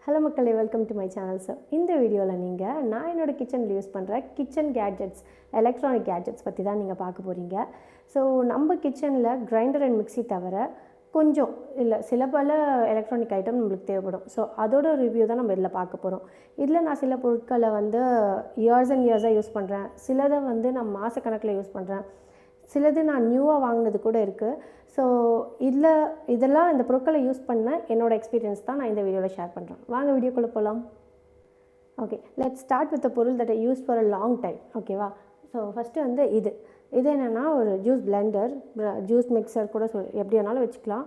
Hello மக்களே, welcome to my channel. Sir, இந்த வீடியோவில் நான் என்னோடய கிச்சனில் யூஸ் பண்ணுற கிச்சன் கேட்ஜெட்ஸ், எலக்ட்ரானிக் கேட்ஜெட்ஸ் பற்றி தான் நீங்கள் பார்க்க போகிறீங்க. ஸோ நம்ம கிச்சனில் கிரைண்டர் அண்ட் மிக்ஸி தவிர கொஞ்சம் இல்லை சில பல எலக்ட்ரானிக் ஐட்டம் நம்மளுக்கு தேவைப்படும். ஸோ அதோட ரிவ்யூ தான் நம்ம இதில் பார்க்க போகிறோம். இதில் நான் சில பொருட்களை இயர்ஸ் அண்ட் இயர்ஸாக யூஸ் பண்ணுறேன், சிலதை நான் மாதக்கணக்கில் யூஸ் பண்ணுறேன், சிலது நான் நியூவாக வாங்கினது கூட இருக்குது. ஸோ இதெல்லாம் இந்த பொருட்களை யூஸ் பண்ண என்னோடய எக்ஸ்பீரியன்ஸ் தான் நான் இந்த வீடியோவில் ஷேர் பண்ணுறேன். வாங்க வீடியோக்குள்ளே போகலாம். Okay, let's start with the பொருள் that I use for a long time. ஓகேவா? ஸோ ஃபஸ்ட்டு இது என்னென்னா ஒரு ஜூஸ் பிளெண்டர், ஜூஸ் மிக்சர் கூட எப்படி வேணாலும் வச்சுக்கலாம்.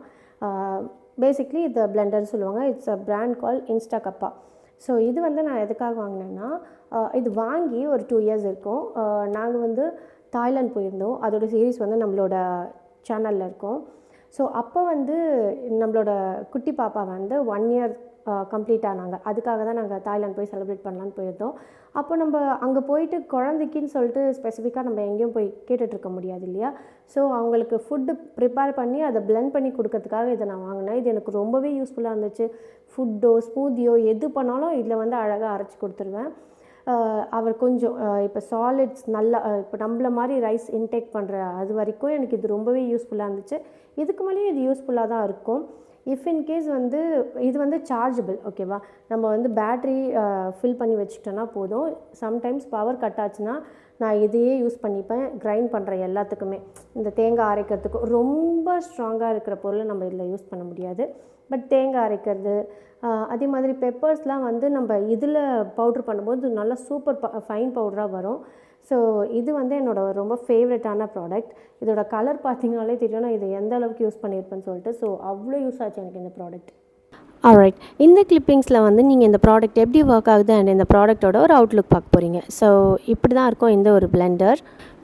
பேசிக்லி இது பிளெண்டர் சொல்லுவாங்க. It's a brand call Instacuppa. So இது நான் எதுக்காக வாங்கினேன்னா, இது வாங்கி ஒரு 2 இயர்ஸ் இருக்கும். நாங்கள் தாய்லாந்து போயிருந்தோம். அதோட சீரீஸ் நம்மளோட சேனலில் இருக்கும். ஸோ அப்போ நம்மளோட குட்டி பாப்பா 1 இயர் கம்ப்ளீட் ஆனாங்க. அதுக்காக தான் நாங்கள் தாய்லாந்து போய் செலிப்ரேட் பண்ணலான்னு போயிருந்தோம். அப்போ நம்ம அங்கே போயிட்டு குழந்தைக்குன்னு சொல்லிட்டு ஸ்பெசிஃபிக்காக நம்ம எங்கேயும் போய் கேட்டுட்ருக்க முடியாது இல்லையா? ஸோ அவங்களுக்கு ஃபுட்டு ப்ரிப்பேர் பண்ணி அதை பிளெண்ட் பண்ணி கொடுக்கறதுக்காக இதை நான் வாங்கினேன். இது எனக்கு ரொம்பவே யூஸ்ஃபுல்லாக இருந்துச்சு. ஃபுட்டோ ஸ்மூத்தியோ எது பண்ணாலும் இதில் அழகாக அரைச்சி கொடுத்துருவேன். அவர் கொஞ்சம் இப்போ சாலிட்ஸ் நல்லா இப்போ நம்மள மாதிரி ரைஸ் இன்டேக் பண்ணுற அது வரைக்கும் எனக்கு இது ரொம்பவே யூஸ்ஃபுல்லாக இருந்துச்சு. இதுக்கு மேலேயும் இது யூஸ்ஃபுல்லாக தான் இருக்கும். இஃப் இன்கேஸ் இது சார்ஜபிள். ஓகேவா? நம்ம பேட்ரி ஃபில் பண்ணி வச்சுக்கிட்டோன்னா போதும். சம்டைம்ஸ் பவர் கட் ஆச்சுன்னா நான் இதையே யூஸ் பண்ணிப்பேன். கிரைண்ட் பண்ணுற எல்லாத்துக்குமே, இந்த தேங்காய் அரைக்கிறதுக்கும் ரொம்ப ஸ்ட்ராங்காக இருக்கிற பொருளை நம்ம இதில் யூஸ் பண்ண முடியாது. பட் தேங்காய் அரைக்கிறது, அதே மாதிரி பெப்பர்ஸ்லாம் நம்ம இதில் பவுட்ரு பண்ணும்போது நல்லா சூப்பர் ஃபைன் பவுடராக வரும். ஸோ இது என்னோடய ரொம்ப ஃபேவரட்டான ப்ராடக்ட். இதோட கலர் பார்த்திங்கனாலே தெரியும் நான் இதை எந்த அளவுக்கு யூஸ் பண்ணியிருப்பேன்னு சொல்லிட்டு. ஸோ அவ்வளோ யூஸ் ஆச்சு எனக்கு இந்த ப்ராடக்ட். ஆல்ரைட், இந்த கிளிப்பிங்ஸில் நீங்கள் இந்த ப்ராடக்ட் எப்படி ஒர்க் ஆகுது அண்ட் இந்த ப்ராடக்ட்டோட ஒரு அவுட்லுக் பார்க்க போகிறீங்க. ஸோ இப்படி தான் இருக்கும் இந்த ஒரு பிளெண்டர்.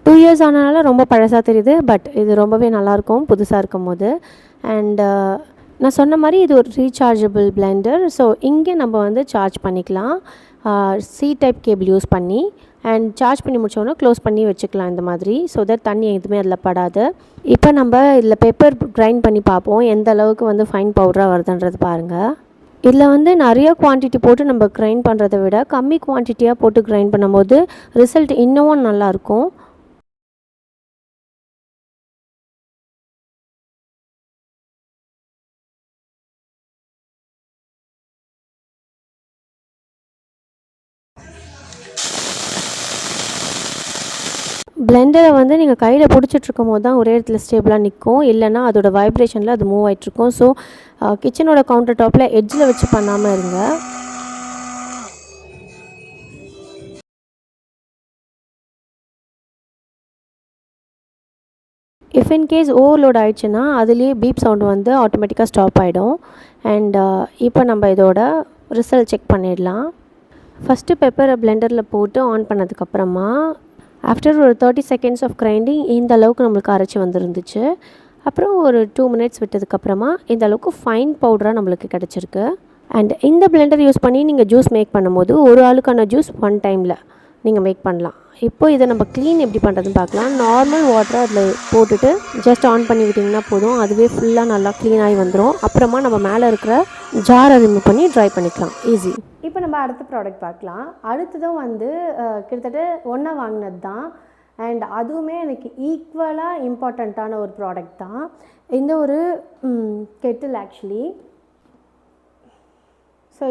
2 இயர்ஸ் ஆனனால ரொம்ப பழசாக தெரியுது. பட் இது ரொம்பவே நல்லாயிருக்கும் புதுசாக இருக்கும் போது. அண்ட் நான் சொன்ன மாதிரி இது ஒரு ரீசார்ஜபிள் பிளெண்டர். ஸோ இங்கே நம்ம சார்ஜ் பண்ணிக்கலாம். சி டைப் கேபிள் யூஸ் பண்ணி அண்ட் சார்ஜ் பண்ணி முடிச்சோன்னா க்ளோஸ் பண்ணி வச்சுக்கலாம் இந்த மாதிரி. ஸோ தட் தண்ணி எதுவுமே அதில் படாது. இப்போ நம்ம இதில் பெப்பர் கிரைண்ட் பண்ணி பார்ப்போம் எந்த அளவுக்கு ஃபைன் பவுடராக வருதுன்றது பாருங்கள். இதில் நிறைய குவான்டிட்டி போட்டு நம்ம கிரைண்ட் பண்ணுறதை விட கம்மி குவான்டிட்டியாக போட்டு கிரைண்ட் பண்ணும்போது ரிசல்ட் இன்னமும் நல்லாயிருக்கும். பிளெண்டரை நீங்கள் கையில் பிடிச்சிட்ருக்கும் போது தான் ஒரே இடத்துல ஸ்டேபிளாக நிற்கும். இல்லைனா அதோட வைப்ரேஷனில் அது மூவ் ஆகிட்ருக்கும். ஸோ கிச்சனோட கவுண்டர் டாப்பில் எட்ஜில் வச்சு பண்ணாமல் இருங்க. இஃப் இன்கேஸ் ஓவர்லோட் ஆகிடுச்சுன்னா அதுலேயே பீப் சவுண்டு ஆட்டோமேட்டிக்காக ஸ்டாப் ஆகிடும். அண்ட் இப்போ நம்ம இதோட ரிசல்ட் செக் பண்ணிடலாம். ஃபஸ்ட்டு பெப்பரை பிளெண்டரில் போட்டு ஆன் பண்ணதுக்கப்புறமா ஆஃப்டர் ஒரு 30 செகண்ட்ஸ் ஆஃப் கிரைண்டிங் இந்த அளவுக்கு நம்மளுக்கு அரைச்சி வந்துருந்துச்சு. அப்புறம் ஒரு 2 மினிட்ஸ் விட்டதுக்கப்புறமா இந்த அளவுக்கு ஃபைன் பவுடராக நம்மளுக்கு கிடச்சிருக்கு. அண்ட் இந்த பிளெண்டர் யூஸ் பண்ணி நீங்கள் ஜூஸ் மேக் பண்ணும்போது ஒரு ஆளுக்கான ஜூஸ் 1 டைமில் நீங்கள் மேக் பண்ணலாம். இப்போது இதை நம்ம க்ளீன் எப்படி பண்ணுறதுன்னு பார்க்கலாம். நார்மல் வாட்டரை அதில் போட்டுட்டு ஜஸ்ட் ஆன் பண்ணி விட்டிங்கன்னா போதும். அதுவே ஃபுல்லாக நல்லா க்ளீன் ஆகி வந்துடும். அப்புறமா நம்ம மேலே இருக்கிற ஜாரை ரிமூவ் பண்ணி ட்ரை பண்ணிக்கலாம். ஈஸி. இப்போ நம்ம அடுத்த ப்ராடக்ட் பார்க்கலாம். அடுத்ததும் கிட்டத்தட்ட ஒன்றா வாங்கினது தான். அண்ட் அதுவுமே எனக்கு ஈக்குவலாக இம்பார்ட்டண்ட்டான ஒரு ப்ராடக்ட் தான். இந்த ஒரு kettle actually. So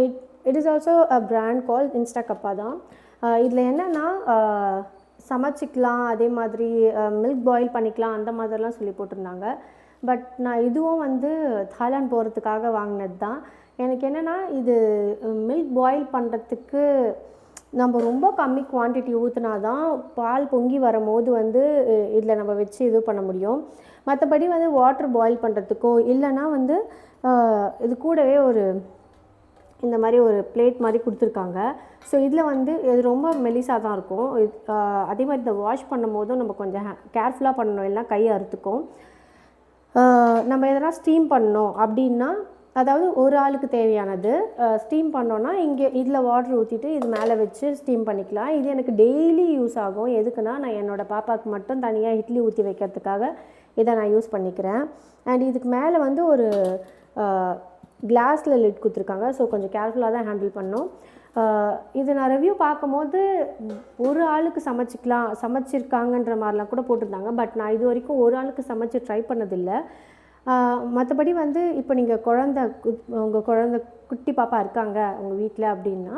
it is also a brand call Instacuppa தான். இதில் என்னென்னா சமைச்சிக்கலாம், அதே மாதிரி மில்க் பாயில் பண்ணிக்கலாம், அந்த மாதிரிலாம் சொல்லி போட்டிருந்தாங்க. பட் நான் இதுவும் தாய்லாந்து போகிறதுக்காக வாங்கினது தான். எனக்கு என்னென்னா இது மில்க் பாயில் பண்ணுறதுக்கு நம்ம ரொம்ப கம்மி குவான்டிட்டி ஊற்றினா தான் பால் பொங்கி வரும்போது இதில் நம்ம வச்சு இது பண்ண முடியும். மற்றபடி வாட்டர் பாயில் பண்ணுறதுக்கோ இல்லைனா இது கூடவே இந்த மாதிரி ஒரு பிளேட் மாதிரி கொடுத்துருக்காங்க. ஸோ இதில் இது ரொம்ப மெலிசாக தான் இருக்கும். அதே மாதிரி இதை வாஷ் பண்ணும் போதும் நம்ம கொஞ்சம் கேர்ஃபுல்லாக பண்ணணும், இல்லைனா கை அறுத்துக்கும். நம்ம எதனா ஸ்டீம் பண்ணோம் அப்படின்னா, அதாவது ஒரு ஆளுக்கு தேவையானது ஸ்டீம் பண்ணோன்னா இதில் வாட்டர் ஊற்றிட்டு இது மேலே வச்சு ஸ்டீம் பண்ணிக்கலாம். இது எனக்கு டெய்லி யூஸ் ஆகும். எதுக்குன்னா நான் என்னோடய பாப்பாவுக்கு மட்டும் தனியாக இட்லி ஊற்றி வைக்கிறதுக்காக இதை நான் யூஸ் பண்ணிக்கிறேன். அண்ட் இதுக்கு மேலே ஒரு கிளாஸில் லிட் கொடுத்துருக்காங்க. ஸோ கொஞ்சம் கேர்ஃபுல்லாக தான் ஹேண்டில் பண்ணோம். இது நான் ரிவ்யூ பார்க்கும்போது ஒரு ஆளுக்கு சமைச்சிருக்காங்கன்ற மாதிரிலாம் கூட போட்டிருந்தாங்க. பட் நான் இது வரைக்கும் ஒரு ஆளுக்கு சமைச்சு ட்ரை பண்ணதில்லை. மற்றபடி வந்து இப்போ நீங்கள் உங்கள் குழந்த குட்டி பாப்பா இருக்காங்க உங்கள் வீட்டில் அப்படின்னா,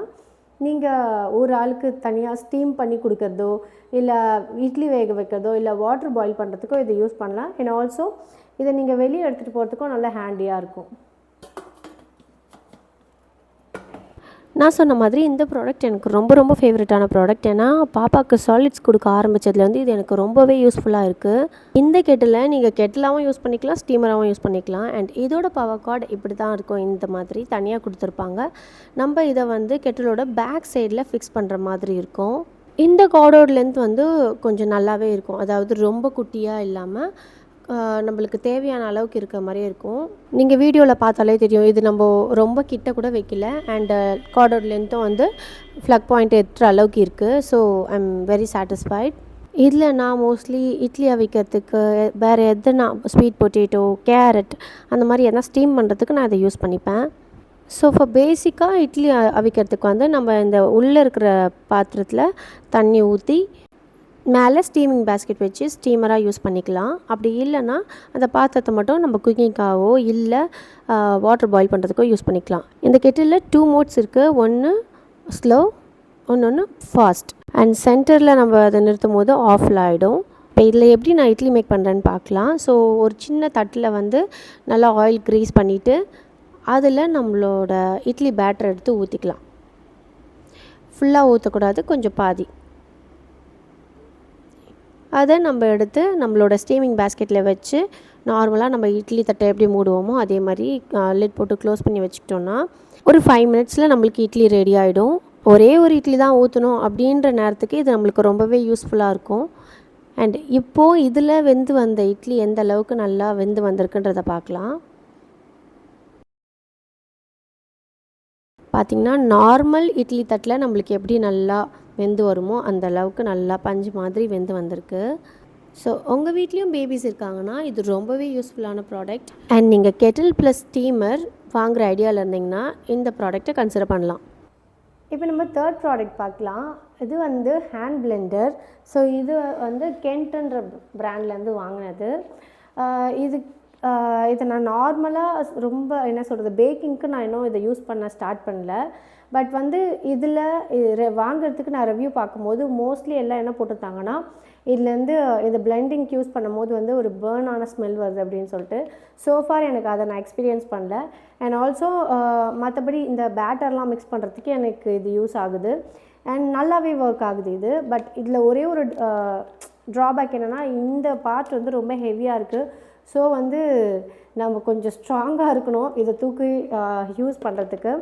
நீங்கள் ஒரு ஆளுக்கு தனியாக ஸ்டீம் பண்ணி கொடுக்குறதோ, இல்லை இட்லி வேக வைக்கிறதோ, இல்லை வாட்டர் பாயில் பண்ணுறதுக்கோ இதை யூஸ் பண்ணலாம். அண்ட் ஆல்சோ இதை நீங்கள் வெளியே எடுத்துகிட்டு போகிறதுக்கும் நல்லா ஹேண்டியாக இருக்கும். நான் சொன்ன மாதிரி இந்த ப்ராடக்ட் எனக்கு ரொம்ப ரொம்ப ஃபேவரட்டான ப்ராடக்ட். ஏன்னா பாப்பாவுக்கு சாலிட்ஸ் கொடுக்க ஆரம்பித்ததுலேருந்து இது எனக்கு ரொம்பவே யூஸ்ஃபுல்லாக இருக்குது. இந்த கெட்டில் நீங்கள் கெட்டிலாகவும் யூஸ் பண்ணிக்கலாம், ஸ்டீமராகவும் யூஸ் பண்ணிக்கலாம். அண்ட் இதோட பவர் கார்டு இப்படி தான் இருக்கும். இந்த மாதிரி தனியாக கொடுத்துருப்பாங்க. நம்ம இதை வந்து கெட்டிலோட பேக் சைடில் ஃபிக்ஸ் பண்ணுற மாதிரி இருக்கும். இந்த கார்டோட லென்த் வந்து கொஞ்சம் நல்லாவே இருக்கும். அதாவது ரொம்ப குட்டியாக இல்லாமல் நம்மளுக்கு தேவையான அளவுக்கு இருக்க மாதிரியே இருக்கும். நீங்கள் வீடியோவில் பார்த்தாலே தெரியும், இது நம்ம ரொம்ப கிட்ட கூட வைக்கல. அண்டு கார்டோட லென்த்தும் வந்து ஃப்ளக் பாயிண்ட் எட்டுற அளவுக்கு இருக்குது. So I am very satisfied. இதில் நான் மோஸ்ட்லி இட்லி அவிக்கிறதுக்கு, வேறு எதுனா ஸ்வீட் பொட்டேட்டோ, கேரட் அந்த மாதிரி எதனா ஸ்டீம் பண்ணுறதுக்கு நான் இதை யூஸ் பண்ணிப்பேன். ஸோ ஃபார் பேசிக்காக இட்லி அவிக்கிறதுக்கு வந்து நம்ம இந்த உள்ளே இருக்கிற பாத்திரத்தில் தண்ணி ஊற்றி மேலே ஸ்டீமிங் பேஸ்கெட் வச்சு ஸ்டீமராக யூஸ் பண்ணிக்கலாம். அப்படி இல்லைன்னா அந்த பாத்திரத்தை மட்டும் நம்ம குக்கிங்காகவோ இல்லை வாட்டர் பாயில் பண்ணுறதுக்கோ யூஸ் பண்ணிக்கலாம். இந்த கெட்டிலில் 2 மோட்ஸ் இருக்குது. ஒன்று ஸ்லோ, ஒன்று ஃபாஸ்ட். அண்ட் சென்டரில் நம்ம அதை நிறுத்தும் போது ஆஃபில் ஆகிடும். இப்போ இதில் எப்படி நான் இட்லி மேக் பண்ணுறேன்னு பார்க்கலாம். ஸோ ஒரு சின்ன தட்டில் வந்து நல்லா ஆயில் க்ரீஸ் பண்ணிவிட்டு அதில் நம்மளோட இட்லி பேட்டர் எடுத்து ஊற்றிக்கலாம். ஃபுல்லாக ஊற்றக்கூடாது, கொஞ்சம் பாதி. அதை நம்ம எடுத்து நம்மளோட ஸ்டீமிங் பேஸ்கெட்டில் வச்சு நார்மலாக நம்ம இட்லி தட்டை எப்படி மூடுவோமோ அதே மாதிரி லிட் போட்டு க்ளோஸ் பண்ணி வச்சுக்கிட்டோன்னா ஒரு 5 மினிட்ஸில் நம்மளுக்கு இட்லி ரெடி ஆகிடும். ஒரே ஒரு இட்லி தான் ஊற்றணும் அப்படின்ற நேரத்துக்கு இது நம்மளுக்கு ரொம்பவே யூஸ்ஃபுல்லாக இருக்கும். அண்ட் இப்போது இதில் வெந்து வந்த இட்லி எந்த அளவுக்கு நல்லா வெந்து வந்திருக்குன்றதை பார்க்கலாம். பார்த்திங்கன்னா நார்மல் இட்லி தட்டில் நம்மளுக்கு எப்படி நல்லா வெந்து வருமோ அந்த அளவுக்கு நல்லா பஞ்சு மாதிரி வெந்து வந்திருக்கு. ஸோ உங்கள் வீட்லேயும் பேபிஸ் இருக்காங்கன்னா இது ரொம்பவே யூஸ்ஃபுல்லான ப்ராடக்ட். அண்ட் நீங்கள் கெட்டில் ப்ளஸ் ஸ்டீமர் வாங்குகிற ஐடியாவில் இருந்தீங்கன்னா இந்த ப்ராடக்ட்டை கன்சிடர் பண்ணலாம். இப்போ நம்ம தேர்ட் ப்ராடக்ட் பார்க்கலாம். இது வந்து ஹேண்ட் பிளெண்டர். ஸோ இது வந்து கென்ட்ன்ற பிராண்ட்லேருந்து வாங்கினது. இதை நான் நார்மலாக ரொம்ப என்ன சொல்கிறது, பேக்கிங்க்கு நான் இன்னும் இதை யூஸ் பண்ண ஸ்டார்ட் பண்ணல. பட் வந்து இதில் வாங்குறதுக்கு நான் ரிவ்யூ பார்க்கும்போது மோஸ்ட்லி எல்லாம் என்ன போட்டிருந்தாங்கன்னா, இதுலேருந்து இது பிளெண்டிங்க்கு யூஸ் பண்ணும்போது வந்து ஒரு பேர்னான ஸ்மெல் வருது அப்படின்னு சொல்லிட்டு. ஸோஃபார் எனக்கு அதை நான் எக்ஸ்பீரியன்ஸ் பண்ணல. அண்ட் ஆல்சோ மற்றபடி இந்த பேட்டர்லாம் மிக்ஸ் பண்ணுறதுக்கு எனக்கு இது யூஸ் ஆகுது. அண்ட் நல்லாவே ஒர்க் ஆகுது இது. பட் இதில் ஒரே ஒரு ட்ராபேக் என்னென்னா, இந்த பார்ட் வந்து ரொம்ப ஹெவியாக இருக்குது. ஸோ வந்து நம்ம கொஞ்சம் ஸ்ட்ராங்காக இருக்கணும் இதை தூக்கி யூஸ் பண்ணுறதுக்கு.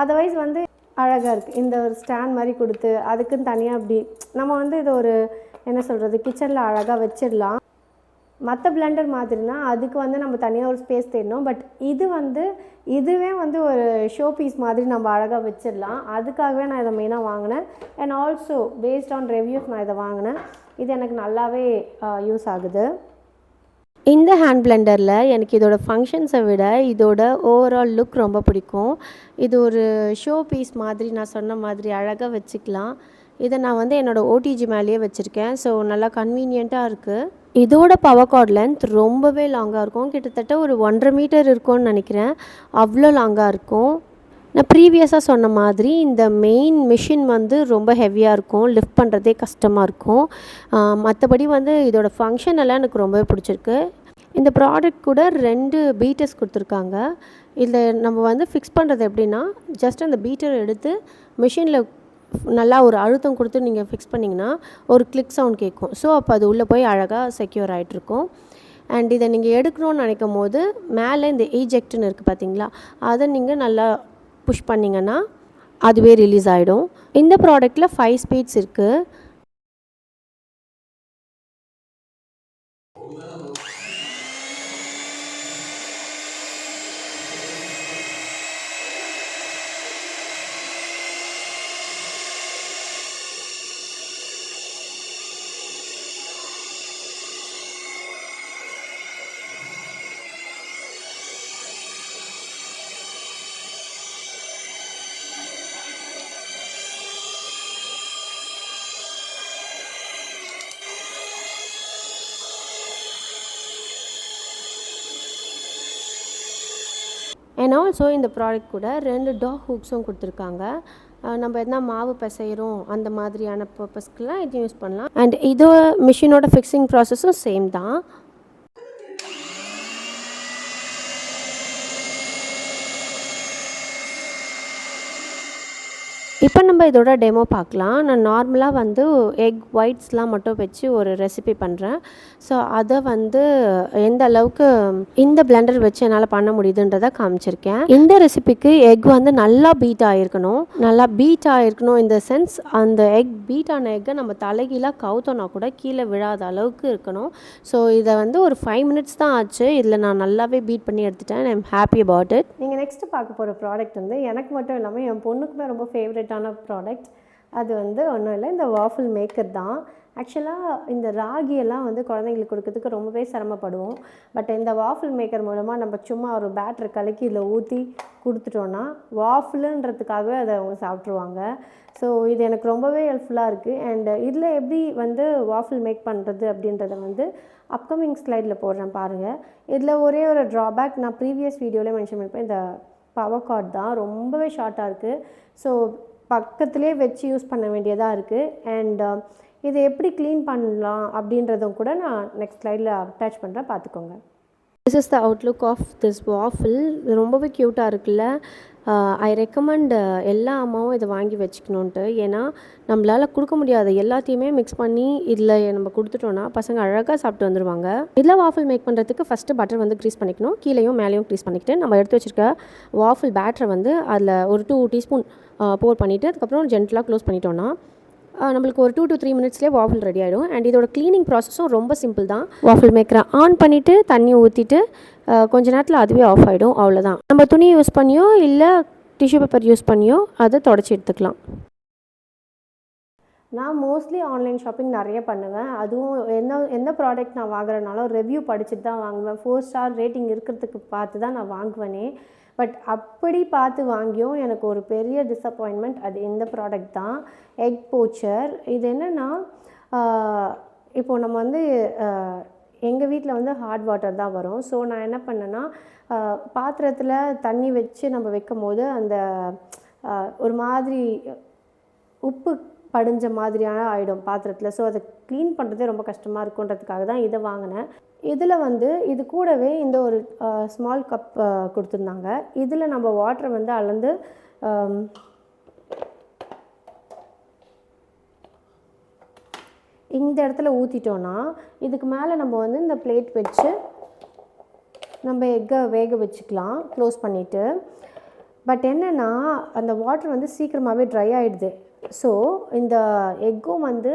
அதர்வைஸ் வந்து அழகாக இருக்குது. இந்த ஒரு ஸ்டாண்ட் மாதிரி கொடுத்து அதுக்குன்னு தனியாக அப்படி நம்ம வந்து இது ஒரு என்ன சொல்கிறது, கிச்சனில் அழகாக வச்சிடலாம். மற்ற பிளெண்டர் மாதிரினா அதுக்கு வந்து நம்ம தனியாக ஒரு ஸ்பேஸ் தேடணும். பட் இதுவே வந்து ஒரு ஷோ பீஸ் மாதிரி நம்ம அழகாக வச்சிடலாம். அதுக்காகவே நான் இதை மெயினாக வாங்கினேன். And also based on reviews நான் இதை வாங்கினேன். இது எனக்கு நல்லாவே யூஸ் ஆகுது. இந்த ஹேண்ட் பிளெண்டரில் எனக்கு இதோட ஃபங்க்ஷன்ஸை விட இதோட ஓவரால் லுக் ரொம்ப பிடிக்கும். இது ஒரு ஷோ பீஸ் மாதிரி நான் சொன்ன மாதிரி அழகாக வச்சுக்கலாம். இதை நான் வந்து என்னோடய ஓடிஜி மேலேயே வச்சுருக்கேன். ஸோ நல்லா கன்வீனியண்ட்டாக இருக்குது. இதோட பவர் கார்ட் லென்த் ரொம்பவே லாங்காக இருக்கும். கிட்டத்தட்ட ஒரு 1.5 மீட்டர் இருக்கும்னு நினைக்கிறேன். அவ்வளோ லாங்காக இருக்கும். நான் ப்ரீவியஸாக சொன்ன மாதிரி இந்த மெயின் மிஷின் வந்து ரொம்ப ஹெவியாக இருக்கும், லிஃப்ட் பண்ணுறதே கஷ்டமாக இருக்கும். மற்றபடி வந்து இதோட ஃபங்க்ஷன் எல்லாம் எனக்கு ரொம்பவே பிடிச்சிருக்கு. இந்த ப்ராடக்ட் கூட 2 பீட்டர்ஸ் கொடுத்துருக்காங்க. இதில் நம்ம வந்து ஃபிக்ஸ் பண்ணுறது எப்படின்னா, ஜஸ்ட் அந்த பீட்டரை எடுத்து மிஷினில் நல்லா ஒரு அழுத்தம் கொடுத்து நீங்கள் ஃபிக்ஸ் பண்ணிங்கன்னா ஒரு கிளிக் சவுண்ட் கேட்கும். ஸோ அப்போ அது உள்ளே போய் அழகாக செக்யூர் ஆகிட்ருக்கும். அண்ட் இதை நீங்கள் எடுக்கணும்னு நினைக்கும் போது மேலே இந்த ஈஜெக்ட்னு இருக்குது பார்த்தீங்களா, அதை நீங்கள் நல்லா புஷ் பண்ணிங்கன்னா அதுவே ரிலீஸ் ஆகிடும். இந்த ப்ராடக்ட்டில் 5 ஸ்பீட்ஸ் இருக்குது. அண்ட் ஆல்சோ இந்த ப்ராடக்ட் கூட 2 டாக் ஹூக்ஸும் கொடுத்துருக்காங்க. நம்ம எதனா மாவு பிசைகிறோம் அந்த மாதிரியான பர்பஸ்க்குலாம் இது யூஸ் பண்ணலாம். அண்ட் இது மிஷினோட ஃபிக்ஸிங் ப்ராசஸும் சேம் தான். இப்போ நம்ம இதோட டெமோ பார்க்கலாம். நான் நார்மலாக வந்து எக் ஒயிட்ஸ்லாம் மட்டும் வச்சு ஒரு ரெசிபி பண்ணுறேன். ஸோ அதை வந்து எந்த அளவுக்கு இந்த பிளெண்டர் வச்சு என்னால் பண்ண முடியுதுன்றதை காமிச்சிருக்கேன். இந்த ரெசிபிக்கு எக் வந்து நல்லா பீட் ஆகிருக்கணும். இந்த சென்ஸ் அந்த எக் பீட் ஆன எக்கை நம்ம தலைகீழாக கவுத்தோன்னா கூட கீழே விழாத அளவுக்கு இருக்கணும். ஸோ இதை வந்து ஒரு 5 மினிட்ஸ் தான் ஆச்சு. இதில் நான் நல்லாவே பீட் பண்ணி எடுத்துட்டேன். I am happy about it. நீங்கள் நெக்ஸ்ட்டு பார்க்க போகிற ப்ராடக்ட் வந்து எனக்கு மட்டும் இல்லாமல் என் பொண்ணுக்குமே ரொம்ப ஃபேவரட்டான ப்ராடக்ட். அது வந்து ஒன்றும் இல்லை, இந்த வாஃபிள் மேக்கர் தான். ஆக்சுவலாக இந்த ராகியெல்லாம் வந்து குழந்தைங்களுக்கு கொடுக்கறதுக்கு ரொம்பவே சிரமப்படுவோம். பட் இந்த வாஃபிள் மேக்கர் மூலமாக நம்ம சும்மா ஒரு பேட்டரை கலக்கி இதில் ஊற்றி கொடுத்துட்டோன்னா வாஃபிளுன்றதுக்காகவே அதை அவங்க சாப்பிட்ருவாங்க. ஸோ இது எனக்கு ரொம்பவே ஹெல்ப்ஃபுல்லாக இருக்குது. அண்ட் இதில் எப்படி வந்து வாஃபிள் மேக் பண்ணுறது அப்படின்றத வந்து அப்கமிங் ஸ்லைடில் போடுறேன் பாருங்கள். இதில் ஒரே ஒரு ட்ராபேக் நான் ப்ரீவியஸ் வீடியோவிலே மென்ஷன் பண்ணிப்பேன். இந்த பவர் கார்ட் தான் ரொம்பவே ஷார்ட்டாக இருக்குது. ஸோ பக்கத்துலேயே வச்சு யூஸ் பண்ண வேண்டியதாக இருக்குது. அண்ட் இதை எப்படி க்ளீன் பண்ணலாம் அப்படின்றதும் கூட நான் நெக்ஸ்ட் ஸ்லைடில் அட்டாச் பண்ணுறேன், பார்த்துக்கோங்க. This is the outlook of this waffle. இது ரொம்பவே க்யூட்டாக இருக்குல்ல. ஐ ரெக்கமெண்ட் எல்லா அம்மாவும் இதை வாங்கி வச்சுக்கணுன்ட்டு. ஏன்னா நம்மளால் கொடுக்க முடியாத எல்லாத்தையுமே மிக்ஸ் பண்ணி இதில் நம்ம கொடுத்துட்டோன்னா பசங்க அழகாக சாப்பிட்டு வந்துடுவாங்க. இதில் வாஃபிள் மேக் பண்ணுறதுக்கு ஃபஸ்ட்டு பட்டர் வந்து க்ரீஸ் பண்ணிக்கணும். கீழேயும் மேலேயும் க்ரீஸ் பண்ணிக்கிட்டு நம்ம எடுத்து வச்சுருக்க வாஃபிள் பேட்டரை வந்து அதில் ஒரு 2 டீஸ்பூன் போர் பண்ணிவிட்டு அதுக்கப்புறம் ஜென்டலாக க்ளோஸ் பண்ணிட்டோன்னா நம்மளுக்கு ஒரு 2 to 3 மினிட்ஸ்லேயே வாஃபிள் ரெடி ஆகிடும். அண்ட் இதோட க்ளீனிங் ப்ராசஸும் ரொம்ப சிம்பிள் தான். வாஃபிள் மேக்கரை ஆன் பண்ணிவிட்டு தண்ணி ஊற்றிட்டு கொஞ்ச நேரத்தில் அதுவே ஆஃப் ஆகிடும். அவ்வளோதான். நம்ம துணி யூஸ் பண்ணியோ இல்லை டிஷ்யூ பேப்பர் யூஸ் பண்ணியோ அதை தொடச்சி எடுத்துக்கலாம். நான் மோஸ்ட்லி ஆன்லைன் ஷாப்பிங் நிறைய பண்ணுவேன். அதுவும் எந்த ப்ராடக்ட் நான் வாங்குறதுனாலும் ரிவ்யூ படிச்சுட்டு தான் வாங்குவேன். 4 ஸ்டார் ரேட்டிங் இருக்கிறதுக்கு பார்த்து தான் நான் வாங்குவேனே. பட் அப்படி பார்த்து வாங்கியும் எனக்கு ஒரு பெரிய டிஸப்பாயின்மெண்ட் அது இந்த ப்ராடக்ட் தான், எக் போச்சர். இது என்னென்னா இப்போது நம்ம வந்து எங்கள் வீட்டில் வந்து ஹாட் வாட்டர் தான் வரும். ஸோ நான் என்ன பண்ணேன்னா பாத்திரத்தில் தண்ணி வச்சு நம்ம வைக்கும் போது அந்த ஒரு மாதிரி உப்பு படிஞ்ச மாதிரியான ஆகிடும் பாத்திரத்தில். ஸோ அதை க்ளீன் பண்ணுறதே ரொம்ப கஷ்டமாக இருக்குன்றதுக்காக தான் இதை வாங்கினேன். இதில் வந்து இது கூடவே இந்த ஒரு ஸ்மால் கப் கொடுத்துருந்தாங்க. இதில் நம்ம வாட்டரை வந்து அளந்து இந்த இடத்துல ஊற்றிட்டோன்னா இதுக்கு மேலே நம்ம வந்து இந்த பிளேட் வச்சு நம்ம எக்கை வேக வச்சுக்கலாம் க்ளோஸ் பண்ணிவிட்டு. பட் என்னென்னா அந்த வாட்டர் வந்து சீக்கிரமாகவே ட்ரை ஆகிடுது. ஸோ இந்த எக்கும் வந்து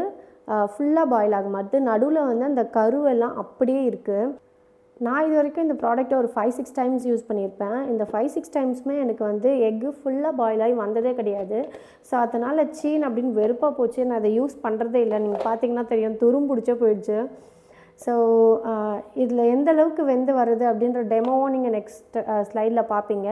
ஃபுல்லாக பாயில் ஆக மாட்டுது. நடுவில் வந்து அந்த கருவெல்லாம் அப்படியே இருக்குது. நான் இது வரைக்கும் இந்த ப்ராடக்ட்டை ஒரு 5-6 டைம்ஸ் யூஸ் பண்ணியிருப்பேன். இந்த 5-6 டைம்ஸுமே எனக்கு வந்து எக்கு ஃபுல்லாக பாயில் ஆகி வந்ததே கிடையாது. ஸோ அதனால் சீன் அப்படின்னு வெறுப்பாக போச்சு. நான் அதை யூஸ் பண்ணுறதே இல்லை. நீங்கள் பார்த்தீங்கன்னா தெரியும், துரும்பிடிச்சே போயிடுச்சு. ஸோ இதில் எந்த அளவுக்கு வெந்து வருது அப்படின்ற டெமோவும் நீங்கள் நெக்ஸ்ட் ஸ்லைடில் பார்ப்பீங்க.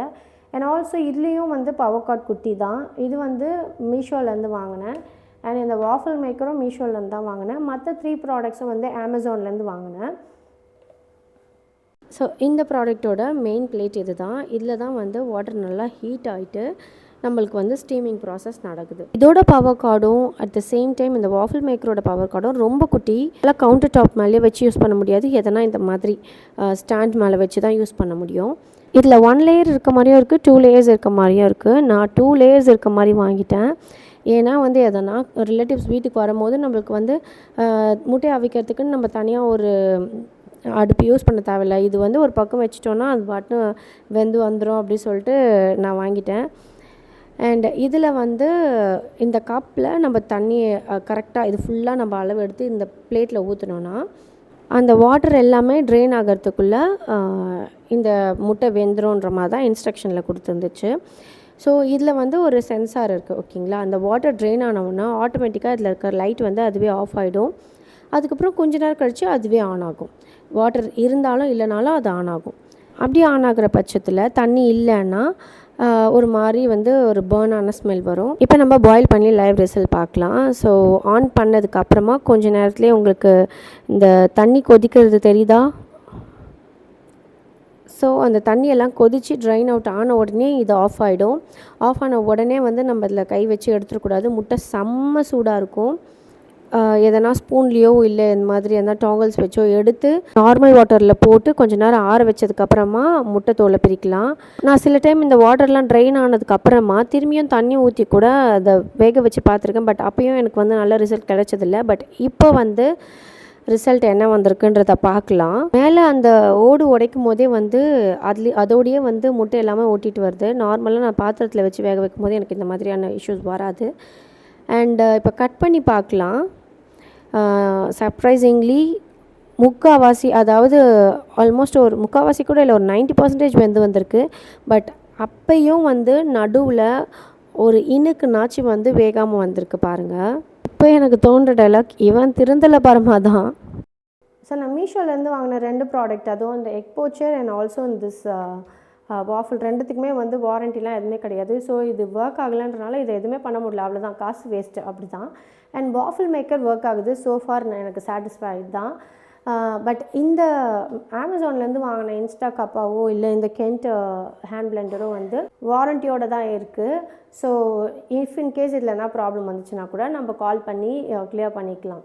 அண்ட் ஆல்சோ இதுலேயும் வந்து பவர் கார்ட் குட்டி தான். இது வந்து மீஷோலேருந்து வாங்கினேன். அண்ட் இந்த வாஃபிள் மேக்கரும் மீஷோலேருந்து தான் வாங்கினேன். மற்ற 3 ப்ராடக்ட்ஸும் வந்து அமேசான்லேருந்து வாங்கினேன். ஸோ இந்த ப்ராடக்டோட மெயின் பிளேட் இது தான். இதில் தான் வந்து வாட்டர் நல்லா ஹீட் ஆகிட்டு நம்மளுக்கு வந்து ஸ்டீமிங் ப்ராசஸ் நடக்குது. இதோட பவர் கார்டும் அட் த சேம் டைம் இந்த வாஃபிள் மேக்கரோட பவர் கார்டும் ரொம்ப குட்டி. எல்லாம் கவுண்டர் டாப் மேலேயே வச்சு யூஸ் பண்ண முடியாது. எதனா இந்த மாதிரி ஸ்டாண்ட் மேலே வச்சு தான் யூஸ் பண்ண முடியும். இதில் 1 லேயர் இருக்க மாதிரியும் இருக்குது, 2 லேயர்ஸ் இருக்க மாதிரியும் இருக்குது. நான் 2 லேயர்ஸ் இருக்க மாதிரி வாங்கிட்டேன். ஏன்னா வந்து எதனா ரிலேட்டிவ்ஸ் வீட்டுக்கு வரும்போது நம்மளுக்கு வந்து முட்டையை அவிக்கிறதுக்குன்னு நம்ம தனியாக ஒரு அடுப்பு யூஸ் பண்ண தேவையில்லை. இது வந்து ஒரு பக்கம் வச்சிட்டோன்னா அது பாட்டு வெந்து வந்துடும் அப்படி சொல்லிட்டு நான் வாங்கிட்டேன். அண்ட் இதில் வந்து இந்த கப்பில் நம்ம தண்ணியை கரெக்டாக இது ஃபுல்லாக நம்ம அளவு எடுத்து இந்த பிளேட்டில் ஊற்றினோன்னா அந்த வாட்டர் எல்லாமே ட்ரெயின் ஆகிறதுக்குள்ளே இந்த முட்டை வெந்துருன்ற மாதிரி தான் இன்ஸ்ட்ரக்ஷனில் கொடுத்துருந்துச்சு. ஸோ இதில் வந்து ஒரு சென்சார் இருக்குது, ஓகேங்களா. அந்த வாட்டர் ட்ரெயின் ஆனவுன்னா ஆட்டோமேட்டிக்காக இதில் இருக்கிற லைட் வந்து அதுவே ஆஃப் ஆகிடும். அதுக்கப்புறம் கொஞ்ச நேரம் கழித்து அதுவே ஆன் ஆகும். வாட்டர் இருந்தாலும் இல்லைனாலும் அது ஆன் ஆகும். அப்படி ஆன் ஆகிற பட்சத்தில் தண்ணி இல்லைன்னா ஒரு மாதிரி வந்து ஒரு பர்னான ஸ்மெல் வரும். இப்போ நம்ம பாயில் பண்ணி லைவ் ரிசல்ட் பார்க்கலாம். ஸோ ஆன் பண்ணதுக்கப்புறமா கொஞ்சம் நேரத்துலேயே உங்களுக்கு இந்த தண்ணி கொதிக்கிறது தெரியுதா? ஸோ அந்த தண்ணியெல்லாம் கொதித்து ட்ரைன் அவுட் ஆன உடனே இது ஆஃப் ஆகிடும். ஆஃப் ஆன உடனே வந்து நம்ம இதில் கை வச்சு எடுத்துடக்கூடாது. முட்டை செம்ம சூடாக இருக்கும். எதனா ஸ்பூன்லேயோ இல்லை இந்த மாதிரி எதனா டாங்கல்ஸ் வச்சோ எடுத்து நார்மல் வாட்டரில் போட்டு கொஞ்சம் நேரம் ஆற வச்சதுக்கப்புறமா முட்டை தோலை பிரிக்கலாம். நான் சில டைம் இந்த வாட்டர்லாம் ட்ரைன் ஆனதுக்கப்புறமா திரும்பியும் தண்ணி ஊற்றி கூட அதை வேக வச்சு பார்த்துருக்கேன். பட் அப்போயும் எனக்கு வந்து நல்ல ரிசல்ட் கிடைச்சதில்ல. பட் இப்போ வந்து ரிசல்ட் என்ன வந்திருக்குன்றத பார்க்கலாம். மேலே அந்த ஓடு உடைக்கும் போதே வந்து அதோடையே வந்து முட்டை எல்லாமே ஓட்டிகிட்டு வருது. நார்மலாக நான் பாத்திரத்தில் வச்சு வேக வைக்கும் போது எனக்கு இந்த மாதிரியான இஷ்யூஸ் வராது. அண்ட் இப்போ கட் பண்ணி பார்க்கலாம். சர்ப்ரைசிங்லி முக்கால்வாசி, அதாவது ஆல்மோஸ்ட் ஒரு முக்கால்வாசி கூட இல்லை, ஒரு 90% வெந்து வந்திருக்கு. பட் அப்பையும் வந்து நடுவில் ஒரு இனுக்குனாச்சு வந்து வேகாமல் வந்திருக்கு பாருங்கள். இப்போ எனக்கு தோன்ற டைலாக், இவன் திருந்தலை பரமா தான். ஸோ நான் மீஷோலேருந்து வாங்கின 2 ப்ராடக்ட், அதுவும் இந்த egg போச்சர் and also this waffle, ரெண்டுத்துக்குமே வந்து வாரண்டிலாம் எதுவுமே கிடையாது. ஸோ இது ஒர்க் ஆகலைன்றனால இதை எதுவுமே பண்ண முடியல, அவ்வளோதான், காசு வேஸ்ட்டு அப்படி தான். அண்ட் வாஃபிள் மேக்கர் ஒர்க் ஆகுது. ஸோ ஃபார் எனக்கு சாட்டிஸ்ஃபைட் தான். பட் இந்த அமேசான்லேருந்து வாங்கின இன்ஸ்டா கப்பாவோ இல்லை இந்த கென்ட் ஹேண்ட் பிளெண்டரோ வந்து வாரண்டியோடு தான் இருக்குது. ஸோ இஃப் இன்கேஸ் இதில் என்ன ப்ராப்ளம் வந்துச்சுன்னா கூட நம்ம கால் பண்ணி கிளியர் பண்ணிக்கலாம்.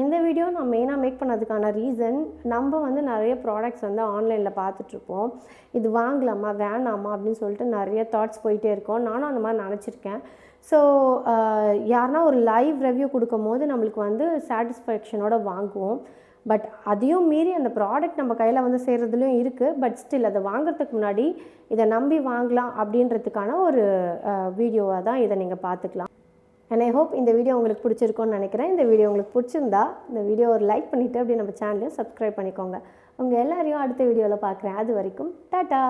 இந்த வீடியோ நான் மெயினாக மேக் பண்ணதுக்கான ரீசன், நம்ம வந்து நிறைய ப்ராடக்ட்ஸ் வந்து ஆன்லைனில் பார்த்துட்ருப்போம். இது வாங்கலாமா வேணாமா அப்படின்னு சொல்லிட்டு நிறைய தாட்ஸ் போயிட்டே இருக்கோம். நானும் அந்த மாதிரி நினச்சிருக்கேன். ஸோ யாருன்னா ஒரு லைவ் ரிவ்யூ கொடுக்கும் போது நம்மளுக்கு வந்து சாட்டிஸ்ஃபேக்ஷனோட வாங்குவோம். பட் அதையும் மீறி அந்த ப்ராடக்ட் நம்ம கையில் வந்து சேர்றதுலையும் இருக்குது. பட் ஸ்டில் அதை வாங்குறதுக்கு முன்னாடி இதை நம்பி வாங்கலாம் அப்படின்றதுக்கான ஒரு வீடியோவாக தான் இதை நீங்கள் பார்த்துக்கலாம். அண்ட் ஐ ஹோப் இந்த வீடியோ உங்களுக்கு பிடிச்சிருக்கோன்னு நினைக்கிறேன். இந்த வீடியோ உங்களுக்கு பிடிச்சிருந்தா இந்த வீடியோ ஒரு லைக் பண்ணிவிட்டு அப்படி நம்ம சேனலையும் சப்ஸ்கிரைப் பண்ணிக்கோங்க. உங்கள் எல்லாரையும் அடுத்த வீடியோவில் பார்க்குறேன். அது வரைக்கும் டாட்டா.